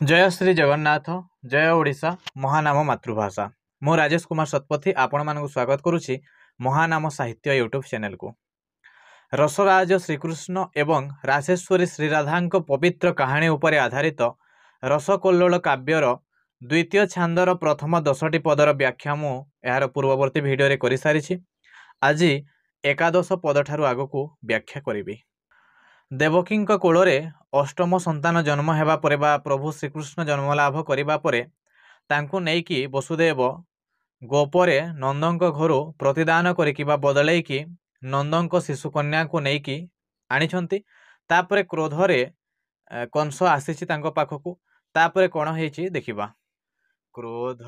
जय श्री जगन्नाथ जय ओडिशा महानाम मातृभाषा मु राजेश कुमार शतपथी आपण मानक स्वागत करुछि महानाम साहित्य यूट्यूब चैनल को। रसराज श्रीकृष्ण एवं राशेश्वरी श्रीराधांक पवित्र कहानी उपरे आधारित रसकल्लोल काव्यर द्वितीय छांदर प्रथम 10टी पदर व्याख्या मु यार पूर्ववर्ती भिडियो रे करि सारिछि। आज एकादश पद ठारु आगकू व्याख्या करिबी। देवकी कोଳରେ अष्टम संतान जन्म हेबा परे बा प्रभु श्रीकृष्ण जन्म लाभ करिबा परे तांकु नेइकी वसुदेव गोपरे नंदंक घरु प्रतिदान करिकी बा बदलैकी नंदंक शिशुकन्या को नेइकी आनिछंती। तापरे क्रोधरे कंस आसीछि तांको पाखकू। तापरे कोन हेछि देखिबा। क्रोध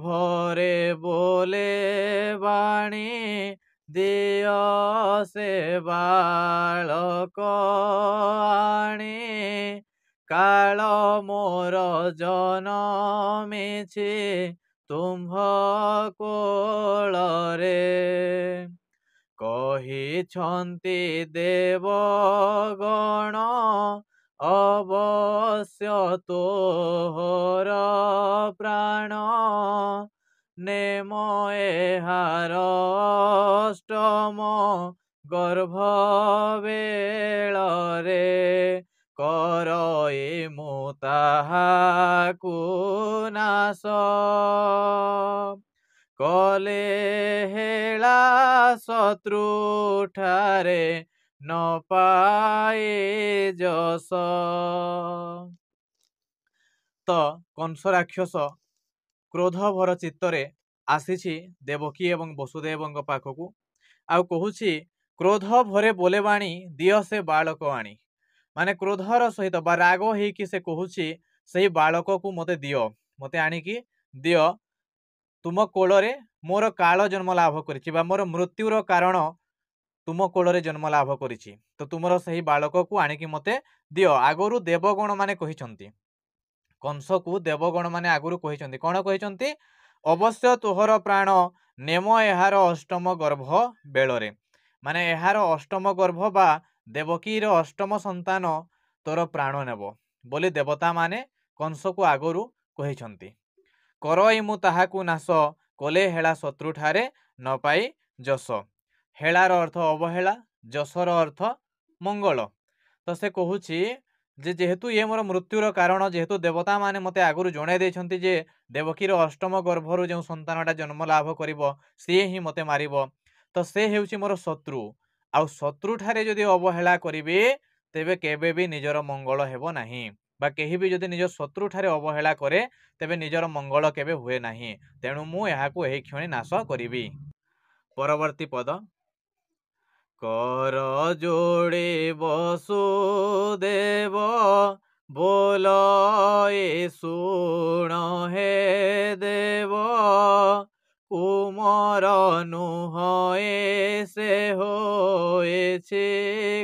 भरे बोले बाणी दियो से बालक आणे काल मोर जनमिछि तुम्भ कोଳରେ कहिछन्ति देवगण अवश्य तोहर प्राण नेम एहार अष्टम गर्भ बेଳରେ करई मु ताहाकु नाश कले हेला शत्रु ठारे न पाए जस। तो कंस राक्षस क्रोध भर चित्तरे आसीछि देवकी एवं वसुदेव पाखकू आउ कहूछि क्रोध भरे बोले बाणी दियो से बालक आणी माने क्रोधर सहित बा राग हेकि से कहूछि सही बालक को मते दियो मते आनिकी दियो तुम कोଳରେ मोर काल जन्म लाभ करिछि बा मोर मृत्युर कारण तुम कोଳରେ जन्म लाभ करिछि तो तुमर सही बालक को आनिकी मते दियो। आगरु देवगण माने कहिछंती कंस को देवगण माने आगुरु कहिछंती कोन कहिछंती अवश्य तोहर प्राण नेम एहार अष्टम गर्भ बेଳରେ माने एहार अष्टम गर्भ बा देवकीर अष्टम संतान तोर प्राण नेब बोली देवता माने कंस को आगुरु कहिछंती। करई मु ताहाकु नाश कले हेला शत्रु ठारे न पाई जस। हेलार अर्थ अवहेला जसर अर्थ मंगल। तो से कहूछि जे जेहेतु ये मोर मृत्युर कारण जेहेतु देवता माने मते आगुरु जणाई देछंती जे देवकीर अष्टम गर्भरु जो संतानटा जन्म लाभ करिवो सी ही मते मारिवो तो से हेउछि मोर शत्रु आउ शत्रु ठारे जदि अवहेला करिवे तेबे केबे भी निजर मंगल हेबो नाही बा केही भी जदि निज शत्रु ठारे अवहेला करे तेबे निजर मंगल केबे हुए नाही तेणु मु एहाकु एही क्षणी नाश करिवि। परवर्ती पद कर जोड़े वसुदेव बोल ए सुण हे देव कुमर नुह से होएछे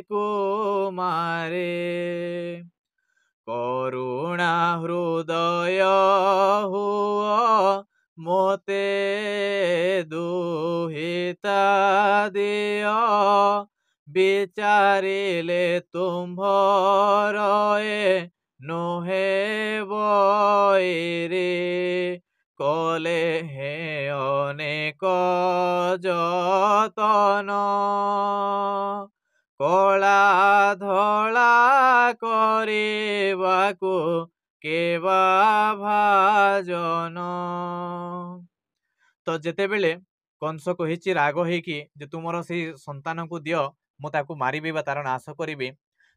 कुमारे करुणा हृदय हुआ मोते दुहिता दिया विचारिले तुम्भर नुहे बईरे कले हे अनेक जतन कला धला करिबाकु केबा भाजन। तो जेतेबेले कंस कहिछि राग हेकि जे तुमर से संतान को दियो मु ताकू मारिबी बा तार नाश करिबी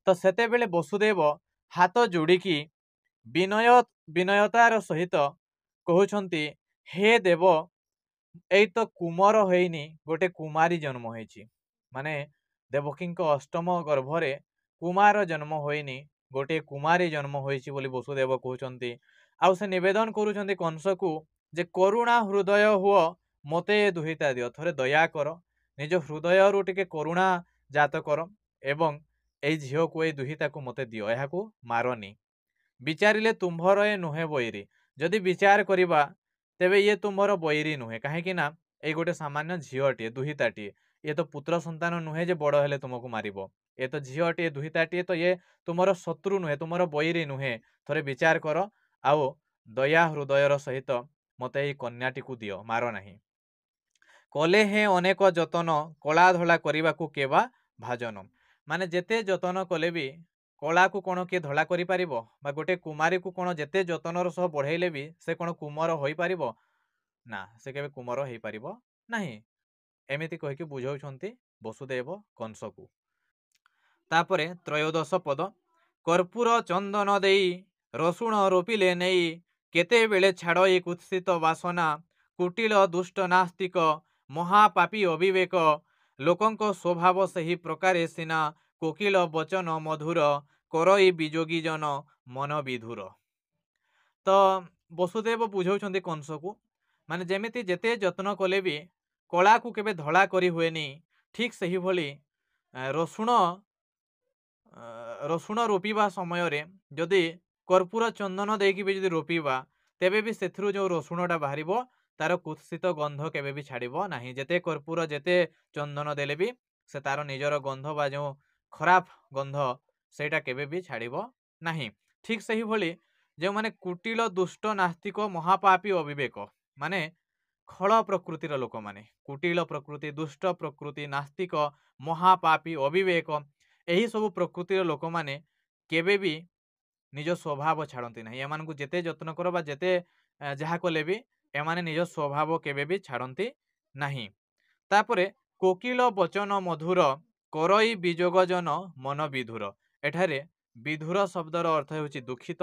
तो सेतेबेले वसुदेव हाथ जोड़िकी विनयतार सहित कहउछंती हे देव एई तो कुमार होइनी गोटे कुमारी जन्म होइछि माने देवकी अष्टम गर्भरे कुमार जन्म होइनी गोटे कुमारी जन्म होइछि बोली वसुदेव कहउछंती। आउ से निवेदन करूछंती कंस को जे करुणा हृदय हुओ मते दुहिता दियो थोड़े दया कर निज हृदय रु टिके करुणा जात कर एवं एई झियो को एई दुहिता को मते दियो एहाकू मारनी विचारिले तुम्भर ए नुहे बैरी जदि विचार करिबा तेबे ये तुम्भर बैरी नुहे कहीं ना ये गोटे सामान्य झीटे दुहिताटे ये तो पुत्र संतान नुहे जे बड़ हेले तुमको मारिबो ये तो झीटे दुहिताटे तो ये तुमर शत्रु नुहे तुमर बैरी नुहे थोड़े विचार कर ଆଉ ଦୟା ହୃଦୟର ସହିତ ମୋତେ ଏହି କନ୍ୟାଟିକୁ ଦିଅ, ମାର ନାହିଁ। କଲେ ହେ ଅନେକ ଯତନ, କଳା ଧଳା କରିବାକୁ କେବା ଭାଜନ। ମାନେ ଯେତେ ଯତନ କଲେ ବି କଳାକୁ କ'ଣ କିଏ ଧଳା କରିପାରିବ? ବା ଗୋଟେ କୁମାରୀକୁ କ'ଣ ଯେତେ ଯତନର ସହ ବଢ଼େଇଲେ ବି ସେ କ'ଣ କୁମର ହୋଇପାରିବ? ନା, ସେ କେବେ କୁମର ହେଇପାରିବ ନାହିଁ। ଏମିତି କହିକି ବୁଝାଉଛନ୍ତି ବସୁଦେବ କଂସକୁ। ତାପରେ ତ୍ରୟୋଦଶ ପଦ, କର୍ପୂର ଚନ୍ଦନ ଦେଇ ରସୁଣ ରୋପିଲେ ନେଇ, କେତେବେଳେ ଛାଡ଼ଇ କୁତ୍ସିତ ବାସନା, କୁଟିଳ ଦୁଷ୍ଟ ନାସ୍ତିକ ମହାପାପୀ ଅବିବେକ, ଲୋକଙ୍କ ସ୍ୱଭାବ ସେହି ପ୍ରକାରେ ସିନା, କୋକିଳ ବଚନ ମଧୁର, କରଇ ବିଯୋଗୀ ଜନ ମନ ବିଧୁର। ତ ବସୁଦେବ ବୁଝାଉଛନ୍ତି କଂସକୁ, ମାନେ ଯେମିତି ଯେତେ ଯତ୍ନ କଲେ ବି କଳାକୁ କେବେ ଧଳା କରି ହୁଏନି, ଠିକ୍ ସେହିଭଳି ରସୁଣ ରୋପିବା ସମୟରେ ଯଦି କର୍ପୂର ଚନ୍ଦନ ଦେଇକି ବି ଯଦି ରୋପିବା, ତେବେ ବି ସେଥିରୁ ଯେଉଁ ରସୁଣଟା ବାହାରିବ ତାର କୁତ୍ସିତ ଗନ୍ଧ କେବେ ବି ଛାଡ଼ିବ ନାହିଁ। ଯେତେ କର୍ପୂର ଯେତେ ଚନ୍ଦନ ଦେଲେ ବି ସେ ତାର ନିଜର ଗନ୍ଧ ବା ଯେଉଁ ଖରାପ ଗନ୍ଧ ସେଇଟା କେବେ ବି ଛାଡ଼ିବ ନାହିଁ। ଠିକ୍ ସେହିଭଳି ଯେଉଁମାନେ କୁଟିଳ ଦୁଷ୍ଟ ନାସ୍ତିକ ମହାପାପୀ ଅବିବେକ, ମାନେ ଖଳ ପ୍ରକୃତିର ଲୋକମାନେ, କୁଟିଳ ପ୍ରକୃତି, ଦୁଷ୍ଟ ପ୍ରକୃତି, ନାସ୍ତିକ, ମହାପାପୀ, ଅବିବେକ, ଏହି ସବୁ ପ୍ରକୃତିର ଲୋକମାନେ କେବେ ବି ନିଜ ସ୍ୱଭାବ ଛାଡ଼ନ୍ତି ନାହିଁ। ଏମାନଙ୍କୁ ଯେତେ ଯତ୍ନ କର ବା ଯେତେ ଯାହା କଲେ ବି ଏମାନେ ନିଜ ସ୍ୱଭାବ କେବେ ବି ଛାଡ଼ନ୍ତି ନାହିଁ। ତାପରେ କୋକିଳ ବଚନ ମଧୁର, କରଇ ବିଯୋଗ ଜନ ମନ ବିଧୁର। ଏଠାରେ ବିଧୁର ଶବ୍ଦର ଅର୍ଥ ହେଉଛି ଦୁଃଖିତ,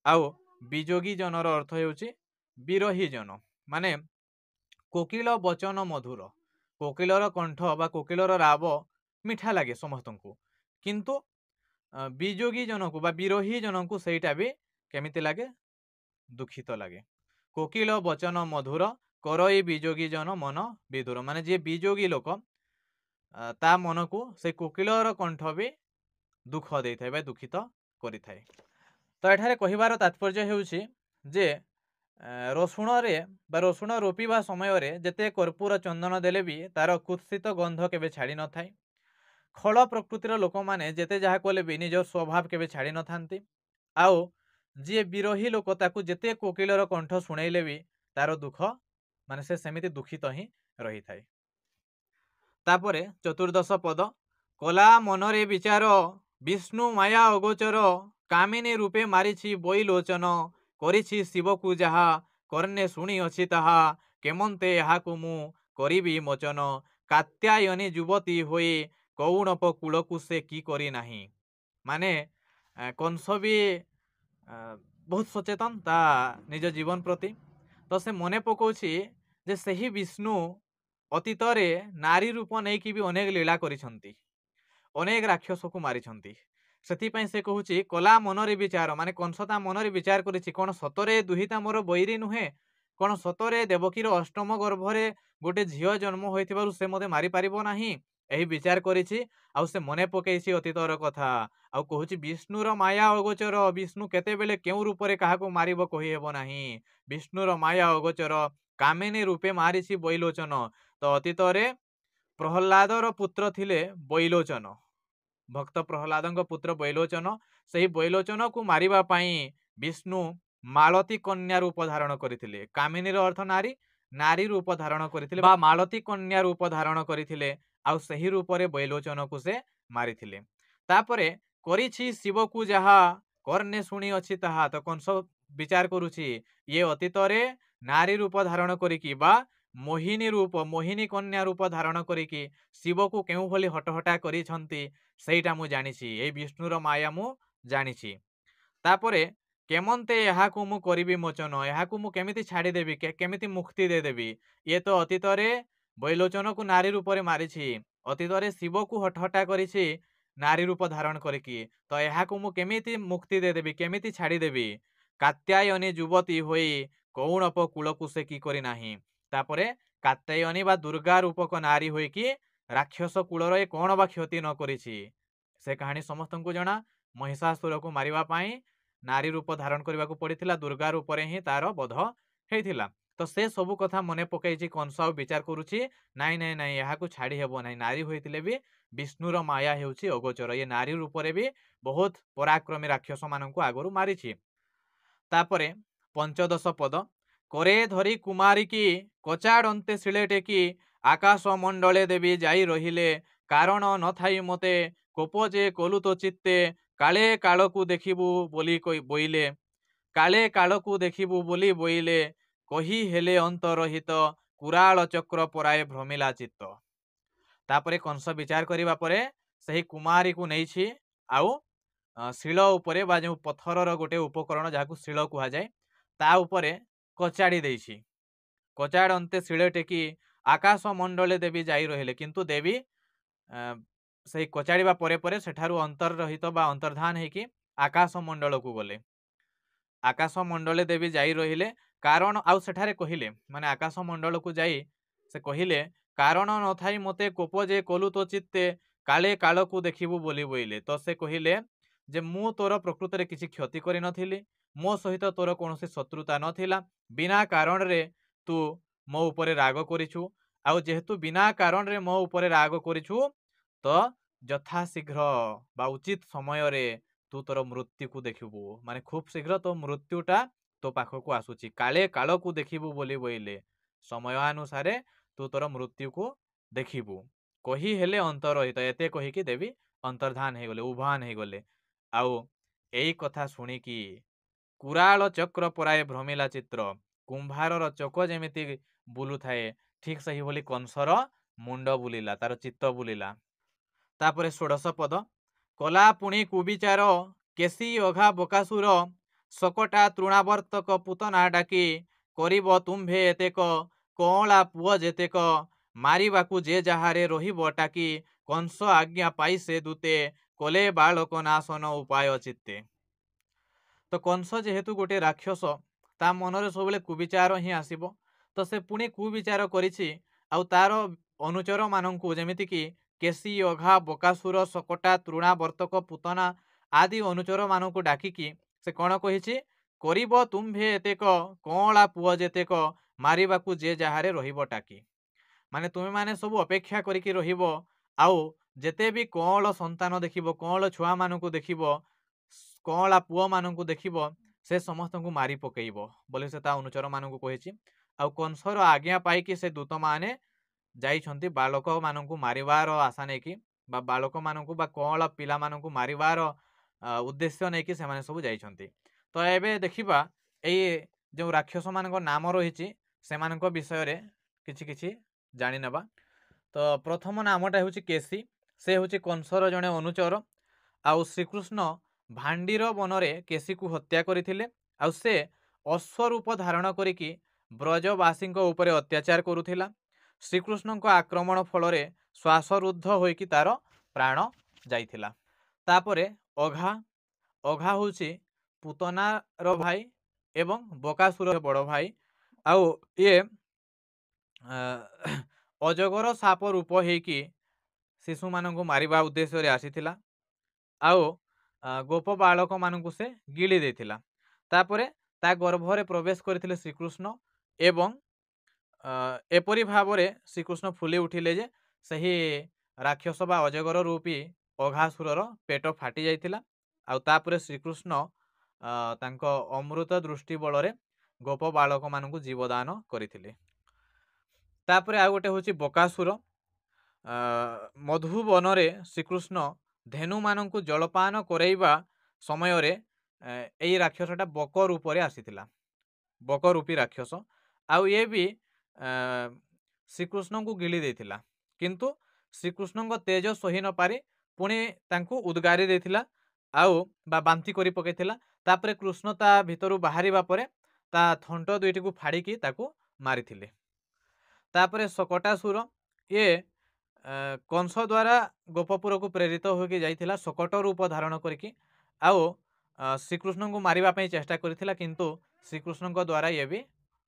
ଆଉ ବିଯୋଗୀ ଜନର ଅର୍ଥ ହେଉଛି ବିରହୀ ଜନ। ମାନେ କୋକିଳ ବଚନ ମଧୁର, କୋକିଳର କଣ୍ଠ ବା କୋକିଳର ରାବ ମିଠା ଲାଗେ ସମସ୍ତଙ୍କୁ, କିନ୍ତୁ ବିଯୋଗୀ ଜଣକୁ ବା ବିରହୀ ଜଣଙ୍କୁ ସେଇଟା ବି କେମିତି ଲାଗେ? ଦୁଃଖିତ ଲାଗେ। କୋକିଳ ବଚନ ମଧୁର, କରଇ ବିଯୋଗୀ ଜନ ମନ ବିଧୁର। ମାନେ ଯିଏ ବିଯୋଗୀ ଲୋକ ତା ମନକୁ ସେ କୋକିଳର କଣ୍ଠ ବି ଦୁଃଖ ଦେଇଥାଏ ବା ଦୁଃଖିତ କରିଥାଏ। ତ ଏଠାରେ କହିବାର ତାତ୍ପର୍ଯ୍ୟ ହେଉଛି ଯେ ରସୁଣରେ ବା ରସୁଣ ରୋପିବା ସମୟରେ ଯେତେ କର୍ପୂର ଚନ୍ଦନ ଦେଲେ ବି ତାର କୁତ୍ସିତ ଗନ୍ଧ କେବେ ଛାଡ଼ି ନଥାଏ। ଖଳ ପ୍ରକୃତିର ଲୋକମାନେ ଯେତେ ଯାହା କଲେ ବି ନିଜ ସ୍ୱଭାବ କେବେ ଛାଡ଼ି ନଥାନ୍ତି। ଆଉ ଯିଏ ବିରହୀ ଲୋକ ତାକୁ ଯେତେ କୋକିଳର କଣ୍ଠ ଶୁଣେଇଲେ ବି ତାର ଦୁଃଖ, ମାନେ ସେ ସେମିତି ଦୁଃଖିତ ହିଁ ରହିଥାଏ। ତାପରେ ଚତୁର୍ଦଶ ପଦ, କଲା ମନରେ ବିଚାର, ବିଷ୍ଣୁ ମାୟା ଅଗୋଚର, କାମିନୀ ରୂପେ ମାରିଛି ବୈଲୋଚନ, କରିଛି ଶିବକୁ ଯାହା, କର୍ଣ୍ଣେ ଶୁଣିଅଛି ତାହା, କେମନ୍ତେ ଏହାକୁ ମୁଁ କରିବି ମୋଚନ, କାତ୍ୟାୟନୀ ଯୁବତୀ ହୋଇ, କୌଣପ କୂଳକୁ ସେ କି କରି ନାହିଁ। ମାନେ କଂସ ବି ବହୁତ ସଚେତନ ତା ନିଜ ଜୀବନ ପ୍ରତି। ତ ସେ ମନେ ପକାଉଛି ଯେ ସେହି ବିଷ୍ଣୁ ଅତୀତରେ ନାରୀ ରୂପ ନେଇକି ବି ଅନେକ ଲୀଳା କରିଛନ୍ତି, ଅନେକ ରାକ୍ଷସକୁ ମାରିଛନ୍ତି। ସେଥିପାଇଁ ସେ କହୁଛି କଲା ମନରେ ବିଚାର, ମାନେ କଂସ ତା ମନରେ ବିଚାର କରିଛି, କ'ଣ ସତରେ ଦୁହିତା ମୋର ବୈରୀ ନୁହେଁ? କ'ଣ ସତରେ ଦେବକୀର ଅଷ୍ଟମ ଗର୍ଭରେ ଗୋଟେ ଝିଅ ଜନ୍ମ ହୋଇଥିବାରୁ ସେ ମୋତେ ମାରିପାରିବ ନାହିଁ? ଏହି ବିଚାର କରିଛି। ଆଉ ସେ ମନେ ପକେଇଛି ଅତୀତର କଥା, ଆଉ କହୁଛି ବିଷ୍ଣୁର ମାୟା ଅଗୋଚର, ବିଷ୍ଣୁ କେତେବେଳେ କେଉଁ ରୂପରେ କାହାକୁ ମାରିବ କହିହେବ ନାହିଁ। ବିଷ୍ଣୁର ମାୟା ଅଗୋଚର, କାମିନୀ ରୂପେ ମାରିଛି ବୈଲୋଚନ। ତ ଅତୀତରେ ପ୍ରହ୍ଲାଦର ପୁତ୍ର ଥିଲେ ବୈଲୋଚନ, ଭକ୍ତ ପ୍ରହ୍ଲାଦଙ୍କ ପୁତ୍ର ବୈଲୋଚନ। ସେହି ବୈଲୋଚନକୁ ମାରିବା ପାଇଁ ବିଷ୍ଣୁ ମାଳତୀ କନ୍ୟା ରୂପ ଧାରଣ କରିଥିଲେ। କାମିନୀର ଅର୍ଥ ନାରୀ, ନାରୀ ରୂପ ଧାରଣ କରିଥିଲେ ବା ମାଳତୀ କନ୍ୟା ରୂପ ଧାରଣ କରିଥିଲେ। ଆଉ ସେହି ରୂପରେ ବୈଲୋଚନକୁ ସେ ମାରିଥିଲେ। ତାପରେ କରିଛି ଶିବକୁ ଯାହା, କର୍ଣ୍ଣେ ଶୁଣିଅଛି ତାହା। ତ କଂସ ବିଚାର କରୁଛି ଇଏ ଅତୀତରେ ନାରୀ ରୂପ ଧାରଣ କରିକି ବା ମୋହିନୀ ରୂପ, ମୋହିନୀ କନ୍ୟା ରୂପ ଧାରଣ କରିକି ଶିବକୁ କେଉଁଭଳି ହଟହଟା କରିଛନ୍ତି ସେଇଟା ମୁଁ ଜାଣିଛି, ଏଇ ବିଷ୍ଣୁର ମାୟା ମୁଁ ଜାଣିଛି। ତାପରେ କେମନ୍ତେ ଏହାକୁ ମୁଁ କରିବି ମୋଚନ, ଏହାକୁ ମୁଁ କେମିତି ଛାଡ଼ିଦେବି, କେମିତି ମୁକ୍ତି ଦେଇଦେବି? ଇଏ ତ ଅତୀତରେ ବୈଲୋଚନକୁ ନାରୀ ରୂପରେ ମାରିଛି, ଅତୀତରେ ଶିବକୁ ହଟହଟା କରିଛି ନାରୀ ରୂପ ଧାରଣ କରିକି, ତ ଏହାକୁ ମୁଁ କେମିତି ମୁକ୍ତି ଦେଇଦେବି, କେମିତି ଛାଡ଼ିଦେବି? କାତ୍ୟାୟନୀ ଯୁବତୀ ହୋଇ, କୌଣପ କୂଳକୁ ସେ କି କରି ନାହିଁ। ତାପରେ କାତ୍ୟାୟନୀ ବା ଦୁର୍ଗା ରୂପକ ନାରୀ ହୋଇକି ରାକ୍ଷସ କୂଳର ଏ କ'ଣ ବା କ୍ଷତି ନ କରିଛି? ସେ କାହାଣୀ ସମସ୍ତଙ୍କୁ ଜଣା। ମହିଷାସୁରକୁ ମାରିବା ପାଇଁ ନାରୀ ରୂପ ଧାରଣ କରିବାକୁ ପଡ଼ିଥିଲା, ଦୁର୍ଗା ରୂପରେ ହିଁ ତାର ବଧ ହେଇଥିଲା। ତ ସେ ସବୁ କଥା ମନେ ପକାଇଛି କଂସ, ଆଉ ବିଚାର କରୁଛି ନାଇଁ ନାଇଁ ନାଇଁ ଏହାକୁ ଛାଡ଼ି ହେବ ନାହିଁ। ନାରୀ ହୋଇଥିଲେ ବି ବିଷ୍ଣୁର ମାୟା ହେଉଛି ଅଗୋଚର, ଇଏ ନାରୀ ରୂପରେ ବି ବହୁତ ପରାକ୍ରମୀ ରାକ୍ଷସ ମାନଙ୍କୁ ଆଗରୁ ମାରିଛି। ତାପରେ ପଞ୍ଚଦଶ ପଦ করে ଧରି କୁମାରୀକି କଚାଡ଼ନ୍ତେ ଶିଳେ ଟେକି ଆକାଶ ମଣ୍ଡଳେ ଦେବୀ ଯାଇ ରହିଲେ କାରଣ ନଥାଇ ମୋତେ କୋପ ଯେ କଲୁ ତ ଚିତ୍ତେ କାଳେ କାଳକୁ ଦେଖିବୁ ବୋଲି ବୋଇଲେ କାଳେ କାଳକୁ ଦେଖିବୁ ବୋଲି ବୋଇଲେ କହି ହେଲେ ଅନ୍ତରହିତ କୁରାଳ ଚକ୍ର ପରାଏ ଭ୍ରମିଲା ଚିତ୍ତ। ତାପରେ କଂସ ବିଚାର କରିବା ପରେ ସେହି କୁମାରୀକୁ ନେଇଛି ଆଉ ଶିଳ ଉପରେ ବା ଯେଉଁ ପଥରର ଗୋଟେ ଉପକରଣ ଯାହାକୁ ଶିଳ କୁହାଯାଏ ତା ଉପରେ କଚାଡ଼ି ଦେଇଛି। କଚାଡ଼ନ୍ତେ ଶିଳେ ଟେକି ଆକାଶ ମଣ୍ଡଳେ ଦେବୀ ଯାଇ ରହିଲେ, କିନ୍ତୁ ଦେବୀ ସେହି କଚାଡ଼ିବା ପରେ ପରେ ସେଠାରୁ ଅନ୍ତର୍ରହିତ ବା ଅନ୍ତର୍ଧାନ ହେଇକି ଆକାଶ ମଣ୍ଡଳକୁ ଗଲେ। ଆକାଶ ମଣ୍ଡଳେ ଦେବୀ ଯାଇ ରହିଲେ କାରଣ ଆଉ ସେଠାରେ କହିଲେ ମାନେ ଆକାଶ ମଣ୍ଡଳକୁ ଯାଇ ସେ କହିଲେ କାରଣ ନଥାଇ ମୋତେ କୋପ ଯେ କଲୁ ତ ଚିତ୍ତେ କାଳେ କାଳକୁ ଦେଖିବୁ ବୋଲି ବୋଇଲେ। ତ ସେ କହିଲେ ଯେ ମୁଁ ତୋର ପ୍ରକୃତରେ କିଛି କ୍ଷତି କରିନଥିଲି, ମୋ ସହିତ ତୋର କୌଣସି ଶତ୍ରୁତା ନଥିଲା, ବିନା କାରଣରେ ତୁ ମୋ ଉପରେ ରାଗ କରିଛୁ, ଆଉ ଯେହେତୁ ବିନା କାରଣରେ ମୋ ଉପରେ ରାଗ କରିଛୁ ତ ଯଥାଶୀଘ୍ର ବା ଉଚିତ ସମୟରେ ତୁ ତୋର ମୃତ୍ୟୁକୁ ଦେଖିବୁ, ମାନେ ଖୁବ୍ ଶୀଘ୍ର ତୋ ମୃତ୍ୟୁଟା ତୋ ପାଖକୁ ଆସୁଛି, କାଳେ କାଳକୁ ଦେଖିବୁ ବୋଲି ବୋଇଲେ ସମୟାନୁସାରେ ତୁ ତୋର ମୃତ୍ୟୁକୁ ଦେଖିବୁ। କହି ହେଲେ ଅନ୍ତରହିତ, ଏତେ କହିକି ଦେବୀ ଅନ୍ତର୍ଧାନ ହେଇଗଲେ, ଉଭାନ ହେଇଗଲେ। ଆଉ ଏଇ କଥା ଶୁଣିକି କୁରାଳ ଚକ୍ର ପରାଏ ଭ୍ରମିଲା ଚିତ୍ର, କୁମ୍ଭାରର ଚକ ଯେମିତି ବୁଲୁଥାଏ ଠିକ୍ ସେହିଭଳି କଂସର ମୁଣ୍ଡ ବୁଲିଲା, ତାର ଚିତ୍ତ ବୁଲିଲା। ତାପରେ ଷୋଡ଼ଶ ପଦ କଲା ପୁଣି କୁବିଚାର କେଶୀ ଅଘା ବକାସୁର ଶକଟା ତୃଣାବର୍ତ୍ତକ ପୁତନା ଡାକି କରିବ ତୁମ୍ଭେ ଏତେକ କଅଁଳା ପୁଅ ଯେତେକ ମାରିବାକୁ ଯେ ଯାହାରେ ରହିବ ଟାକି କଂସ ଆଜ୍ଞା ପାଇ ସେ ଦୂତେ କଲେ ବାଳକ ନାଶନ ଉପାୟ ଚିତ୍ତେ। ତ କଂସ ଯେହେତୁ ଗୋଟେ ରାକ୍ଷସ ତା ମନରେ ସବୁବେଳେ କୁବିଚାର ହିଁ ଆସିବ, ତ ସେ ପୁଣି କୁବିଚାର କରିଛି ଆଉ ତାର ଅନୁଚର ମାନଙ୍କୁ ଯେମିତିକି କେଶୀ ଅଘା ବକାସୁର ଶକଟା ତୃଣାବର୍ତ୍ତକ ପୁତନା ଆଦି ଅନୁଚର ମାନଙ୍କୁ ଡାକିକି ସେ କ'ଣ କହିଛି, କରିବ ତୁମ୍ଭେ ଏତେକ କଅଁଳା ପୁଅ ଯେତେକ ମାରିବାକୁ ଯେ ଯାହାରେ ରହିବ ଟାକି। ମାନେ ତୁମେମାନେ ସବୁ ଅପେକ୍ଷା କରିକି ରହିବ, ଆଉ ଯେତେ ବି କଅଁଳ ସନ୍ତାନ ଦେଖିବ, କଅଁଳ ଛୁଆମାନଙ୍କୁ ଦେଖିବ, କଅଁଳା ପୁଅମାନଙ୍କୁ ଦେଖିବ, ସେ ସମସ୍ତଙ୍କୁ ମାରି ପକେଇବ ବୋଲି ସେ ତା ଅନୁଚର ମାନଙ୍କୁ କହିଛି। ଆଉ କଂସର ଆଜ୍ଞା ପାଇକି ସେ ଦୂତମାନେ ଯାଇଛନ୍ତି ବାଳକମାନଙ୍କୁ ମାରିବାର ଆଶା ନେଇକି ବା ବାଳକମାନଙ୍କୁ ବା କଅଁଳ ପିଲାମାନଙ୍କୁ ମାରିବାର ଉଦ୍ଦେଶ୍ୟ ନେଇକି ସେମାନେ ସବୁ ଯାଇଛନ୍ତି। ତ ଏବେ ଦେଖିବା ଏଇ ଯେଉଁ ରାକ୍ଷସ ମାନଙ୍କ ନାମ ରହିଛି ସେମାନଙ୍କ ବିଷୟରେ କିଛି କିଛି ଜାଣିନେବା। ତ ପ୍ରଥମ ନାମଟା ହେଉଛି କେଶୀ, ସେ ହେଉଛି କଂସର ଜଣେ ଅନୁଚର। ଆଉ ଶ୍ରୀକୃଷ୍ଣ ଭାଣ୍ଡିର ବନରେ କେଶୀକୁ ହତ୍ୟା କରିଥିଲେ, ଆଉ ସେ ଅଶ୍ୱରୂପ ଧାରଣ କରିକି ବ୍ରଜବାସୀଙ୍କ ଉପରେ ଅତ୍ୟାଚାର କରୁଥିଲା। ଶ୍ରୀକୃଷ୍ଣଙ୍କ ଆକ୍ରମଣ ଫଳରେ ଶ୍ୱାସରୁଦ୍ଧ ହୋଇକି ତାର ପ୍ରାଣ ଯାଇଥିଲା। ତାପରେ ଅଘା, ଅଘା ହେଉଛି ପୁତନାର ଭାଇ ଏବଂ ବକାସୁର ବଡ଼ ଭାଇ। ଆଉ ଇଏ ଅଜଗର ସାପ ରୂପ ହେଇକି ଶିଶୁମାନଙ୍କୁ ମାରିବା ଉଦ୍ଦେଶ୍ୟରେ ଆସିଥିଲା, ଆଉ ଗୋପ ବାଳକମାନଙ୍କୁ ସେ ଗିଳି ଦେଇଥିଲା। ତାପରେ ତା ଗର୍ଭରେ ପ୍ରବେଶ କରିଥିଲେ ଶ୍ରୀକୃଷ୍ଣ ଏବଂ ଏପରି ଭାବରେ ଶ୍ରୀକୃଷ୍ଣ ଫୁଲି ଉଠିଲେ ଯେ ସେହି ରାକ୍ଷସ ବା ଅଜଗର ରୂପୀ ଅଘାସୁରର ପେଟ ଫାଟି ଯାଇଥିଲା। ଆଉ ତାପରେ ଶ୍ରୀକୃଷ୍ଣ ତାଙ୍କ ଅମୃତ ଦୃଷ୍ଟି ବଳରେ ଗୋପ ବାଳକମାନଙ୍କୁ ଜୀବଦାନ କରିଥିଲେ। ତାପରେ ଆଉ ଗୋଟେ ହେଉଛି ବକାସୁର। ମଧୁବନରେ ଶ୍ରୀକୃଷ୍ଣ ଧେନୁମାନଙ୍କୁ ଜଳପାନ କରେଇବା ସମୟରେ ଏଇ ରାକ୍ଷସଟା ବକ ରୂପରେ ଆସିଥିଲା, ବକ ରୂପୀ ରାକ୍ଷସ। ଆଉ ଇଏ ବି ଶ୍ରୀକୃଷ୍ଣଙ୍କୁ ଗିଳି ଦେଇଥିଲା, କିନ୍ତୁ ଶ୍ରୀକୃଷ୍ଣଙ୍କ ତେଜ ସହି ନପାରି ପୁଣି ତାଙ୍କୁ ଉଦ୍ଗାରି ଦେଇଥିଲା ଆଉ ବା ବାନ୍ତି କରି ପକେଇଥିଲା। ତାପରେ କୃଷ୍ଣ ତା ଭିତରୁ ବାହାରିବା ପରେ ତା ଥଣ୍ଟ ଦୁଇଟିକୁ ଫାଡ଼ିକି ତାକୁ ମାରିଥିଲେ। ତାପରେ ଶକଟାସୁର, ଇଏ କଂସ ଦ୍ୱାରା ଗୋପପୁରକୁ ପ୍ରେରିତ ହୋଇକି ଯାଇଥିଲା ଶକଟ ରୂପ ଧାରଣ କରିକି, ଆଉ ଶ୍ରୀକୃଷ୍ଣଙ୍କୁ ମାରିବା ପାଇଁ ଚେଷ୍ଟା କରିଥିଲା, କିନ୍ତୁ ଶ୍ରୀକୃଷ୍ଣଙ୍କ ଦ୍ୱାରା ଇଏ ବି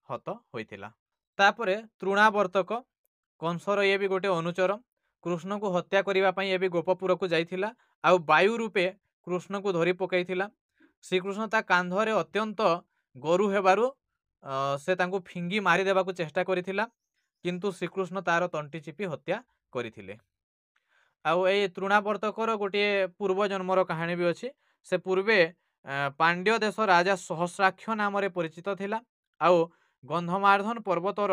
ହତ ହୋଇଥିଲା। ତାପରେ ତୃଣାବର୍ତ୍ତକ, କଂସର ଇଏ ବି ଗୋଟେ ଅନୁଚର, କୃଷ୍ଣଙ୍କୁ ହତ୍ୟା କରିବା ପାଇଁ ଏ ବି ଗୋପପୁରକୁ ଯାଇଥିଲା ଆଉ ବାୟୁ ରୂପେ କୃଷ୍ଣଙ୍କୁ ଧରି ପକାଇଥିଲା। ଶ୍ରୀକୃଷ୍ଣ ତା କାନ୍ଧରେ ଅତ୍ୟନ୍ତ ଗରୁ ହେବାରୁ ସେ ତାଙ୍କୁ ଫିଙ୍ଗି ମାରିଦେବାକୁ ଚେଷ୍ଟା କରିଥିଲା, କିନ୍ତୁ ଶ୍ରୀକୃଷ୍ଣ ତାର ତଣ୍ଟି ଚିପି ହତ୍ୟା କରିଥିଲେ। ଆଉ ଏଇ ତୃଣାବର୍ତ୍ତକର ଗୋଟିଏ ପୂର୍ବ ଜନ୍ମର କାହାଣୀ ବି ଅଛି। ସେ ପୂର୍ବେ ପାଣ୍ଡ୍ୟ ଦେଶ ରାଜା ସହସ୍ରାକ୍ଷ ନାମରେ ପରିଚିତ ଥିଲା। ଆଉ ଗନ୍ଧମାର୍ଦ୍ଧନ ପର୍ବତର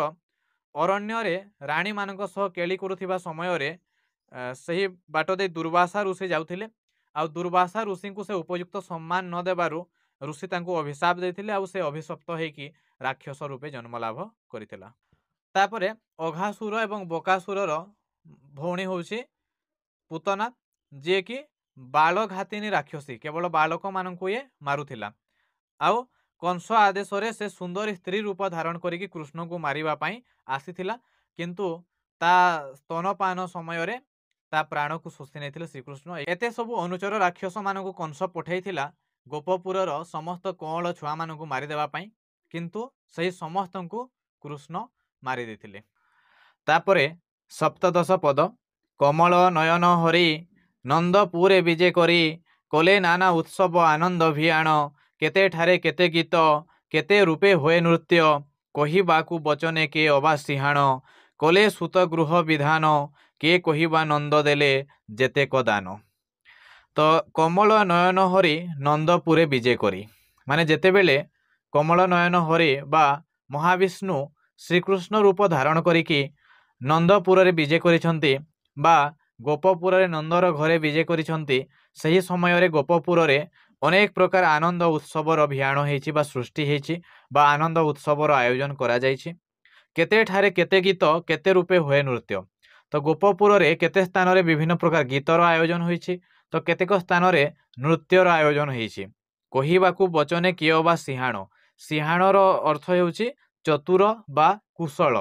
ଅରଣ୍ୟରେ ରାଣୀମାନଙ୍କ ସହ କେଳି କରୁଥିବା ସମୟରେ ସେହି ବାଟ ଦେଇ ଦୁର୍ବାସା ଋଷି ଯାଉଥିଲେ। ଆଉ ଦୁର୍ବାସା ଋଷିଙ୍କୁ ସେ ଉପଯୁକ୍ତ ସମ୍ମାନ ନ ଦେବାରୁ ଋଷି ତାଙ୍କୁ ଅଭିଶାପ ଦେଇଥିଲେ ଆଉ ସେ ଅଭିଶପ୍ତ ହେଇକି ରାକ୍ଷସ ରୂପେ ଜନ୍ମ ଲାଭ କରିଥିଲା। ତାପରେ ଅଘାସୁର ଏବଂ ବକାସୁରର ଭଉଣୀ ହେଉଛି ପୁତନା, ଯିଏକି ବାଳଘାତିନୀ ରାକ୍ଷସୀ, କେବଳ ବାଳକମାନଙ୍କୁ ଇଏ ମାରୁଥିଲା। ଆଉ କଂସ ଆଦେଶରେ ସେ ସୁନ୍ଦରୀ ସ୍ତ୍ରୀ ରୂପ ଧାରଣ କରିକି କୃଷ୍ଣଙ୍କୁ ମାରିବା ପାଇଁ ଆସିଥିଲା, କିନ୍ତୁ ତା ସ୍ତନପାନ ସମୟରେ ତା ପ୍ରାଣକୁ ଶୋଷି ନେଇଥିଲେ ଶ୍ରୀକୃଷ୍ଣ। ଏତେ ସବୁ ଅନୁଚର ରାକ୍ଷସ ମାନଙ୍କୁ କଂସ ପଠାଇଥିଲା ଗୋପପୁରର ସମସ୍ତ କଅଁଳ ଛୁଆମାନଙ୍କୁ ମାରିଦେବା ପାଇଁ, କିନ୍ତୁ ସେହି ସମସ୍ତଙ୍କୁ କୃଷ୍ଣ ମାରି ଦେଇଥିଲେ। ତାପରେ ସପ୍ତଦଶ ପଦ, କମଳ ନୟନ ହରି ନନ୍ଦପୁରେ ବିଜେ କରି କଲେ ନାନା ଉତ୍ସବ ଆନନ୍ଦ ଭିଆଣ, କେତେ ଠାରେ କେତେ ଗୀତ କେତେ ରୂପେ ହୁଏ ନୃତ୍ୟ, କହିବାକୁ ବଚନେ କେ ଅବା ସିଂହାଣ, କଲେ ସୁତ ଗୃହ ବିଧାନ କେ କହିବା ନନ୍ଦ ଦେଲେ ଯେତେକ ଦାନ। ତ କମଳ ନୟନ ହରି ନନ୍ଦପୁରେ ବିଜେ କରି, ମାନେ ଯେତେବେଳେ କମଳ ନୟନ ହରି ବା ମହାବିଷ୍ଣୁ ଶ୍ରୀକୃଷ୍ଣ ରୂପ ଧାରଣ କରିକି ନନ୍ଦପୁରରେ ବିଜେ କରିଛନ୍ତି ବା ଗୋପପୁରରେ ନନ୍ଦର ଘରେ ବିଜେ କରିଛନ୍ତି, ସେହି ସମୟରେ ଗୋପପୁରରେ ଅନେକ ପ୍ରକାର ଆନନ୍ଦ ଉତ୍ସବର ଭିଆଣ ହେଇଛି ବା ସୃଷ୍ଟି ହେଇଛି ବା ଆନନ୍ଦ ଉତ୍ସବର ଆୟୋଜନ କରାଯାଇଛି। କେତେ ଠାରେ କେତେ ଗୀତ କେତେ ରୂପେ ହୁଏ ନୃତ୍ୟ। ତ ଗୋପପୁରରେ କେତେ ସ୍ଥାନରେ ବିଭିନ୍ନ ପ୍ରକାର ଗୀତର ଆୟୋଜନ ହୋଇଛି, ତ କେତେକ ସ୍ଥାନରେ ନୃତ୍ୟର ଆୟୋଜନ ହେଇଛି। କହିବାକୁ ବଚନେ କିଏ ବା ସିଂହାଣ, ସିଂହାଣର ଅର୍ଥ ହେଉଛି ଚତୁର ବା କୁଶଳ,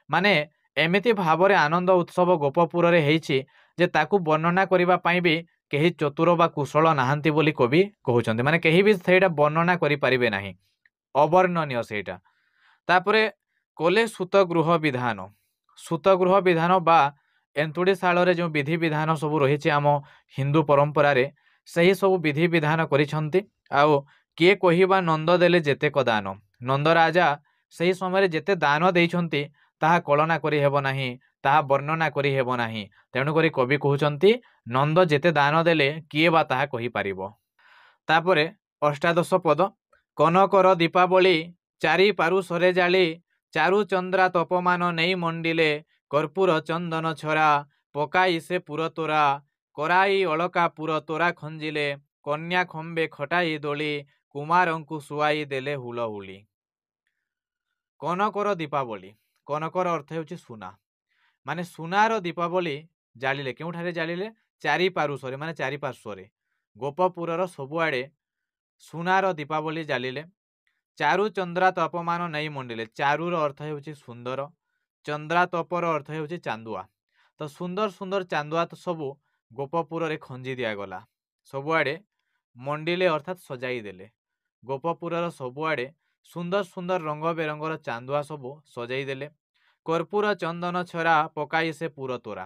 ମାନେ ଏମିତି ଭାବରେ ଆନନ୍ଦ ଉତ୍ସବ ଗୋପପୁରରେ ହେଇଛି ଯେ ତାକୁ ବର୍ଣ୍ଣନା କରିବା ପାଇଁ ବି କେହି ଚତୁର ବା କୁଶଳ ନାହାନ୍ତି ବୋଲି କବି କହୁଛନ୍ତି, ମାନେ କେହି ବି ସେଇଟା ବର୍ଣ୍ଣନା କରିପାରିବେ ନାହିଁ, ଅବର୍ଣ୍ଣନୀୟ ସେଇଟା। ତାପରେ କଲେ ସୁତ ଗୃହ ବିଧାନ, ସୁତ ଗୃହ ବିଧାନ ବା ଏନ୍ତୁଡ଼ିଶାଳରେ ଯେଉଁ ବିଧି ବିଧାନ ସବୁ ରହିଛି ଆମ ହିନ୍ଦୁ ପରମ୍ପରାରେ, ସେହି ସବୁ ବିଧି ବିଧାନ କରିଛନ୍ତି। ଆଉ କିଏ କହିବା ନନ୍ଦ ଦେଲେ ଯେତେକ ଦାନ, ନନ୍ଦ ରାଜା ସେହି ସମୟରେ ଯେତେ ଦାନ ଦେଇଛନ୍ତି ତାହା କଳନା କରି ହେବ ନାହିଁ, ତାହା ବର୍ଣ୍ଣନା କରି ହେବ ନାହିଁ। ତେଣୁକରି କବି କହୁଛନ୍ତି ନନ୍ଦ ଯେତେ ଦାନ ଦେଲେ କିଏ ବା ତାହା କହିପାରିବ। ତାପରେ ଅଷ୍ଟାଦଶ ପଦ, କନକର ଦୀପାବଳି ଚାରି ପାରୁଷରେ ଜାଳି, ଚାରୁ ଚନ୍ଦ୍ରା ତପମାନ ନେଇ ମଣ୍ଡିଲେ, କର୍ପୂର ଚନ୍ଦନ ଛରା ପକାଇ ସେ ପୁର ତୋରା, କରାଇ ଅଳକା ପୁର ତୋରା ଖଞ୍ଜିଲେ, କନ୍ୟା ଖମ୍ବେ ଖଟାଇ ଦୋଳି, କୁମାରଙ୍କୁ ଶୁଆଇ ଦେଲେ ହୁଳହୁଳି। କନକର ଦୀପାବଳି, କନକର ଅର୍ଥ ହେଉଛି ସୁନା, ମାନେ ସୁନାର ଦୀପାବଳି ଜାଳିଲେ, କେଉଁଠାରେ ଜାଳିଲେ? ଚାରି ପାରୁଷରେ, ମାନେ ଚାରିପାର୍ଶ୍ୱରେ, ଗୋପପୁରର ସବୁଆଡ଼େ ସୁନାର ଦୀପାବଳି ଜାଳିଲେ। ଚାରୁ ଚନ୍ଦ୍ରା ତପମାନ ନେଇ ମଣ୍ଡିଲେ, ଚାରୁର ଅର୍ଥ ହେଉଛି ସୁନ୍ଦର, ଚନ୍ଦ୍ରା ତପର ଅର୍ଥ ହେଉଛି ଚାନ୍ଦୁଆ। ତ ସୁନ୍ଦର ସୁନ୍ଦର ଚାନ୍ଦୁଆ ସବୁ ଗୋପପୁରରେ ଖଞ୍ଜି ଦିଆଗଲା, ସବୁଆଡ଼େ ମଣ୍ଡିଲେ ଅର୍ଥାତ୍ ସଜାଇ ଦେଲେ। ଗୋପପୁରର ସବୁଆଡ଼େ ସୁନ୍ଦର ସୁନ୍ଦର ରଙ୍ଗ ବେରଙ୍ଗର ଚାନ୍ଦୁଆ ସବୁ ସଜାଇ ଦେଲେ। କର୍ପୂର ଚନ୍ଦନ ଛରା ପକାଇ ସେ ପୁର ତୋରା,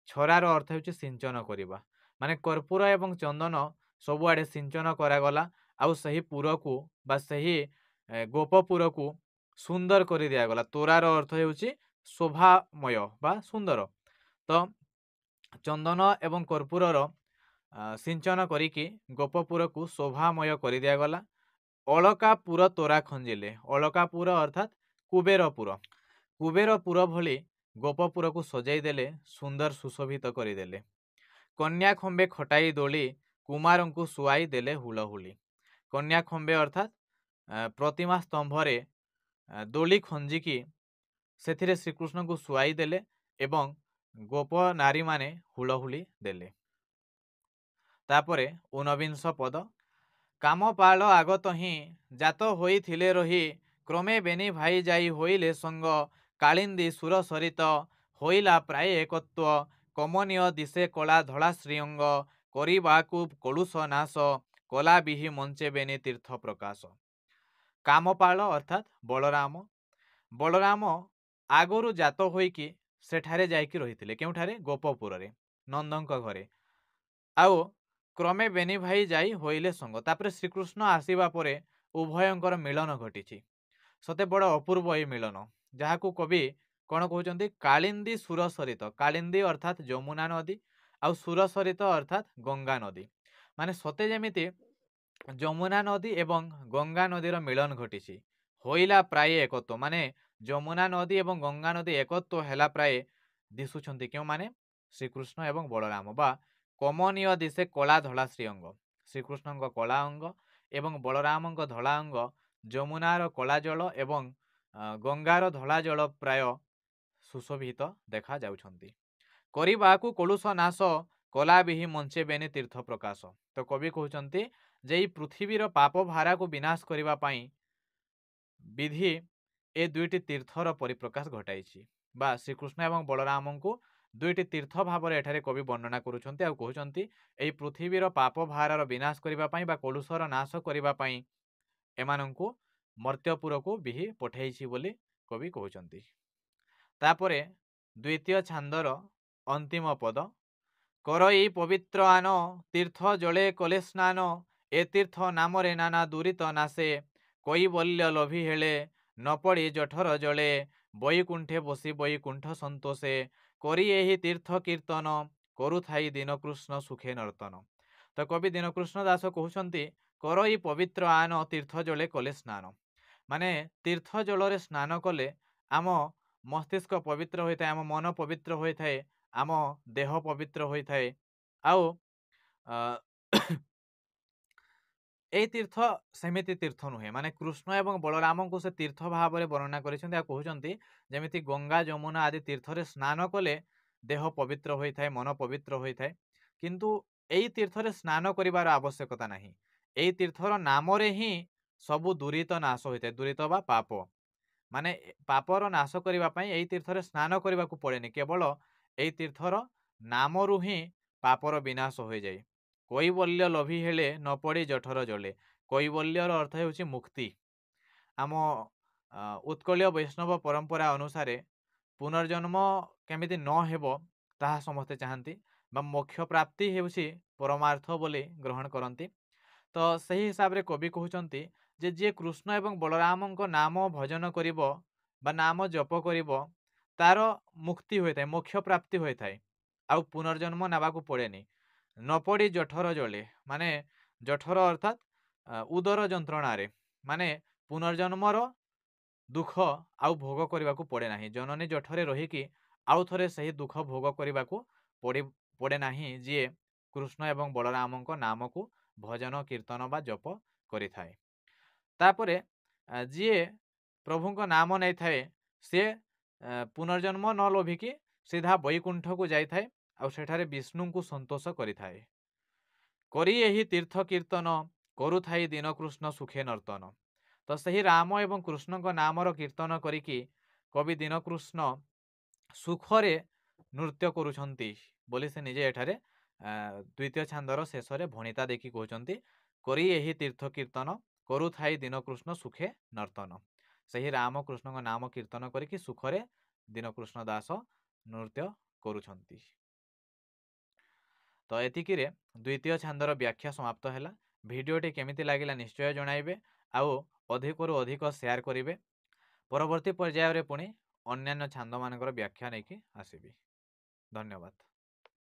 ଛରାର ଅର୍ଥ ହେଉଛି ସିଞ୍ଚନ କରିବା, ମାନେ କର୍ପୂର ଏବଂ ଚନ୍ଦନ ସବୁଆଡ଼େ ସିଞ୍ଚନ କରାଗଲା ଆଉ ସେହି ପୁରକୁ ବା ସେହି ଗୋପପୁରକୁ ସୁନ୍ଦର କରି ଦିଆଗଲା। ତୋରାର ଅର୍ଥ ହେଉଛି ଶୋଭାମୟ ବା ସୁନ୍ଦର। ତ ଚନ୍ଦନ ଏବଂ କର୍ପୂରର ସିଞ୍ଚନ କରିକି ଗୋପପୁରକୁ ଶୋଭାମୟ କରି ଦିଆଗଲା। ଅଳକା ପୁର ତୋରା ଖଞ୍ଜିଲେ, ଅଳକା ପୁର ଅର୍ଥାତ୍ କୁବେରପୁର, କୁବେରପୁର ଭଳି ଗୋପପୁରକୁ ସଜାଇ ଦେଲେ, ସୁନ୍ଦର ସୁଶୋଭିତ କରିଦେଲେ। କନ୍ୟା ଖମ୍ବେ ଖଟାଇ ଦୋଳି, କୁମାରଙ୍କୁ ଶୁଆଇ ଦେଲେ ହୁଳହୁଳି। କନ୍ୟା ଖମ୍ବେ ଅର୍ଥାତ୍ ପ୍ରତିମା ସ୍ତମ୍ଭରେ ଦୋଳି ଖଞ୍ଜିକି ସେଥିରେ ଶ୍ରୀକୃଷ୍ଣଙ୍କୁ ଶୁଆଇ ଦେଲେ ଏବଂ ଗୋପ ନାରୀମାନେ ହୁଳହୁଳି ଦେଲେ। ତାପରେ ଊନବିଂଶ ପଦ, କାମପାଳ ଆଗତ ହିଁ ଜାତ ହୋଇଥିଲେ ରହି, କ୍ରମେ ବେନି ଭାଇ ଯାଇ ହୋଇଲେ ସଙ୍ଗ, କାଳିନ୍ଦୀ ସୁର ସରିତ ହୋଇଲା ପ୍ରାୟ ଏକତ୍ୱ, କମନୀୟ ଦିଶେ କଳା ଧଳା ଶ୍ରୀଅଙ୍ଗ, କରିବାକୁ କଳୁଷ ନାଶ, କଲା ବିହି ମଞ୍ଚେ ବେନି ତୀର୍ଥ ପ୍ରକାଶ। କାମପାଳ ଅର୍ଥାତ୍ ବଳରାମ, ବଳରାମ ଆଗରୁ ଜାତ ହୋଇକି ସେଠାରେ ଯାଇକି ରହିଥିଲେ, କେଉଁଠାରେ? ଗୋପପୁରରେ, ନନ୍ଦଙ୍କ ଘରେ। ଆଉ କ୍ରମେ ବେନି ଭାଇ ଯାଇ ହୋଇଲେ ସଙ୍ଗ, ତାପରେ ଶ୍ରୀକୃଷ୍ଣ ଆସିବା ପରେ ଉଭୟଙ୍କର ମିଳନ ଘଟିଛି। ସତେ ବଡ଼ ଅପୂର୍ବ ଏହି ମିଳନ, ଯାହାକୁ କବି କ'ଣ କହୁଛନ୍ତି? କାଳିନ୍ଦୀ ସୁର ସରିତ, କାଳିନ୍ଦୀ ଅର୍ଥାତ୍ ଯମୁନା ନଦୀ ଆଉ ସୁର ସରିତ ଅର୍ଥାତ୍ ଗଙ୍ଗା ନଦୀ, ମାନେ ସତେ ଯେମିତି ଯମୁନା ନଦୀ ଏବଂ ଗଙ୍ଗା ନଦୀର ମିଳନ ଘଟିଛି। ହୋଇଲା ପ୍ରାୟ ଏକତ୍ୱ, ମାନେ ଯମୁନା ନଦୀ ଏବଂ ଗଙ୍ଗା ନଦୀ ଏକତ୍ୱ ହେଲା ପ୍ରାୟ ଦିଶୁଛନ୍ତି କେଉଁମାନେ? ଶ୍ରୀକୃଷ୍ଣ ଏବଂ ବଳରାମ, ବା କମନୀୟ ଦିଶେ କଳା ଧଳା ଶ୍ରୀଅଙ୍ଗ। ଶ୍ରୀକୃଷ୍ଣଙ୍କ କଳା ଅଙ୍ଗ ଏବଂ ବଳରାମଙ୍କ ଧଳା ଅଙ୍ଗ, ଯମୁନାର କଳା ଜଳ ଏବଂ ଗଙ୍ଗାର ଧଳା ଜଳ ପ୍ରାୟ ସୁଶୋଭିତ ଦେଖାଯାଉଛନ୍ତି। କରିବାକୁ କଳୁଷ ନାଶ, କଲା ବିହି ମଞ୍ଚେ ବେନି ତୀର୍ଥ ପ୍ରକାଶ। ତ କବି କହୁଛନ୍ତି ଯେ ଏଇ ପୃଥିବୀର ପାପ ଭାରାକୁ ବିନାଶ କରିବା ପାଇଁ ବିଧି ଏ ଦୁଇଟି ତୀର୍ଥର ପରିପ୍ରକାଶ ଘଟାଇଛି, ବା ଶ୍ରୀକୃଷ୍ଣ ଏବଂ ବଳରାମଙ୍କୁ ଦୁଇଟି ତୀର୍ଥ ଭାବରେ ଏଠାରେ କବି ବର୍ଣ୍ଣନା କରୁଛନ୍ତି ଆଉ କହୁଛନ୍ତି ଏହି ପୃଥିବୀର ପାପ ଭାରାର ବିନାଶ କରିବା ପାଇଁ ବା କଳୁଷର ନାଶ କରିବା ପାଇଁ ଏମାନଙ୍କୁ ମର୍ତ୍ତ୍ୟପୁରକୁ ବିହି ପଠେଇଛି ବୋଲି କବି କହୁଛନ୍ତି। ତାପରେ ଦ୍ୱିତୀୟ ଛାନ୍ଦର ଅନ୍ତିମ ପଦ, କର ଏଇ ପବିତ୍ର ଆନ, ତୀର୍ଥ ଜଳେ କଲେ ସ୍ନାନ, ଏ ତୀର୍ଥ ନାମରେ ନାନା ଦୁରିତ ନାଶେ, କୈବଲ୍ୟ ଲୋଭୀ ହେଳେ ନ ପଡ଼ି ଜଠର ଜଳେ, ବୈକୁଣ୍ଠେ ବସି ବୈକୁଣ୍ଠ ସନ୍ତୋଷେ, କରି ଏହି ତୀର୍ଥ କୀର୍ତ୍ତନ, କରୁଥାଇ ଦୀନକୃଷ୍ଣ ସୁଖେ ନର୍ତ୍ତନ। ତ କବି ଦୀନକୃଷ୍ଣ ଦାସ କହୁଛନ୍ତି କର ଏଇ ପବିତ୍ର ଆନ, ତୀର୍ଥ ଜଳେ କଲେ ସ୍ନାନ, ମାନେ ତୀର୍ଥ ଜଳରେ ସ୍ନାନ କଲେ ଆମ ମସ୍ତିଷ୍କ ପବିତ୍ର ହୋଇଥାଏ, ଆମ ମନ ପବିତ୍ର ହୋଇଥାଏ, ଆମ ଦେହ ପବିତ୍ର ହୋଇଥାଏ। ଆଉ ଏଇ ତୀର୍ଥ ସେମିତି ତୀର୍ଥ ନୁହେଁ, ମାନେ କୃଷ୍ଣ ଏବଂ ବଳରାମଙ୍କୁ ସେ ତୀର୍ଥ ଭାବରେ ବର୍ଣ୍ଣନା କରିଛନ୍ତି ଆଉ କହୁଛନ୍ତି ଯେମିତି ଗଙ୍ଗା ଯମୁନା ଆଦି ତୀର୍ଥରେ ସ୍ନାନ କଲେ ଦେହ ପବିତ୍ର ହୋଇଥାଏ, ମନ ପବିତ୍ର ହୋଇଥାଏ, କିନ୍ତୁ ଏଇ ତୀର୍ଥରେ ସ୍ନାନ କରିବାର ଆବଶ୍ୟକତା ନାହିଁ। ଏଇ ତୀର୍ଥର ନାମରେ ହିଁ ସବୁ ଦୁରିତ ନାଶ ହୋଇଥାଏ। ଦୁରିତ ବା ପାପ, ମାନେ ପାପର ନାଶ କରିବା ପାଇଁ ଏଇ ତୀର୍ଥରେ ସ୍ନାନ କରିବାକୁ ପଡ଼େନି, କେବଳ ଏଇ ତୀର୍ଥର ନାମରୁ ହିଁ ପାପର ବିନାଶ ହୋଇଯାଏ। କୈବଲ୍ୟ ଲୋଭୀ ହେଲେ ନ ପଡ଼ି ଜଠର ଜଳେ। କୈବଲ୍ୟର ଅର୍ଥ ହେଉଛି ମୁକ୍ତି। ଆମ ଉତ୍କଳୀୟ ବୈଷ୍ଣବ ପରମ୍ପରା ଅନୁସାରେ ପୁନର୍ଜନ୍ମ କେମିତି ନ ହେବ ତାହା ସମସ୍ତେ ଚାହାନ୍ତି, ବା ମୋକ୍ଷ ପ୍ରାପ୍ତି ହେଉଛି ପରମାର୍ଥ ବୋଲି ଗ୍ରହଣ କରନ୍ତି। ତ ସେହି ହିସାବରେ କବି କହୁଛନ୍ତି ଯେ ଯିଏ କୃଷ୍ଣ ଏବଂ ବଳରାମଙ୍କ ନାମ ଭଜନ କରିବ ବା ନାମ ଜପ କରିବ ତାର ମୁକ୍ତି ହୋଇଥାଏ, ମୋକ୍ଷ ପ୍ରାପ୍ତି ହୋଇଥାଏ, ଆଉ ପୁନର୍ଜନ୍ମ ନେବାକୁ ପଡ଼େନି। ନ ପଡ଼ି ଜଠର ଜଳେ, ମାନେ ଜଠର ଅର୍ଥାତ୍ ଉଦର ଯନ୍ତ୍ରଣାରେ, ମାନେ ପୁନର୍ଜନ୍ମର ଦୁଃଖ ଆଉ ଭୋଗ କରିବାକୁ ପଡ଼େ ନାହିଁ। ଜନନୀ ଜଠରେ ରହିକି ଆଉ ଥରେ ସେହି ଦୁଃଖ ଭୋଗ କରିବାକୁ ପଡ଼େ ନାହିଁ ଯିଏ କୃଷ୍ଣ ଏବଂ ବଳରାମଙ୍କ ନାମକୁ ଭଜନ କୀର୍ତ୍ତନ ବା ଜପ କରିଥାଏ। ତାପରେ ଯିଏ ପ୍ରଭୁଙ୍କ ନାମ ନେଇଥାଏ ସିଏ ପୁନର୍ଜନ୍ମ ନ ଲୋଭିକି ସିଧା ବୈକୁଣ୍ଠକୁ ଯାଇଥାଏ ଆଉ ସେଠାରେ ବିଷ୍ଣୁଙ୍କୁ ସନ୍ତୋଷ କରିଥାଏ। କରି ଏହି ତୀର୍ଥ କୀର୍ତ୍ତନ, କରୁଥାଇ ଦୀନକୃଷ୍ଣ ସୁଖେ ନର୍ତ୍ତନ। ତ ସେହି ରାମ ଏବଂ କୃଷ୍ଣଙ୍କ ନାମର କୀର୍ତ୍ତନ କରିକି କବି ଦୀନକୃଷ୍ଣ ସୁଖରେ ନୃତ୍ୟ କରୁଛନ୍ତି ବୋଲି ସେ ନିଜେ ଏଠାରେ ଦ୍ୱିତୀୟ ଛାନ୍ଦର ଶେଷରେ ଭଣିତା ଦେଖି କହୁଛନ୍ତି କରି ଏହି ତୀର୍ଥ କୀର୍ତ୍ତନ, କରୁଥାଇ ଦୀନକୃଷ୍ଣ ସୁଖେ ନର୍ତ୍ତନ। ସେହି ରାମକୃଷ୍ଣଙ୍କ ନାମ କୀର୍ତ୍ତନ କରିକି ସୁଖରେ ଦୀନକୃଷ୍ଣ ଦାସ ନୃତ୍ୟ କରୁଛନ୍ତି। ତ ଏତିକିରେ ଦ୍ୱିତୀୟ ଛାନ୍ଦର ବ୍ୟାଖ୍ୟା ସମାପ୍ତ ହେଲା। ଭିଡ଼ିଓଟି କେମିତି ଲାଗିଲା ନିଶ୍ଚୟ ଜଣାଇବେ ଆଉ ଅଧିକରୁ ଅଧିକ ସେୟାର କରିବେ। ପରବର୍ତ୍ତୀ ପର୍ଯ୍ୟାୟରେ ପୁଣି ଅନ୍ୟାନ୍ୟ ଛାନ୍ଦମାନଙ୍କର ବ୍ୟାଖ୍ୟା ନେଇକି ଆସିବି। ଧନ୍ୟବାଦ।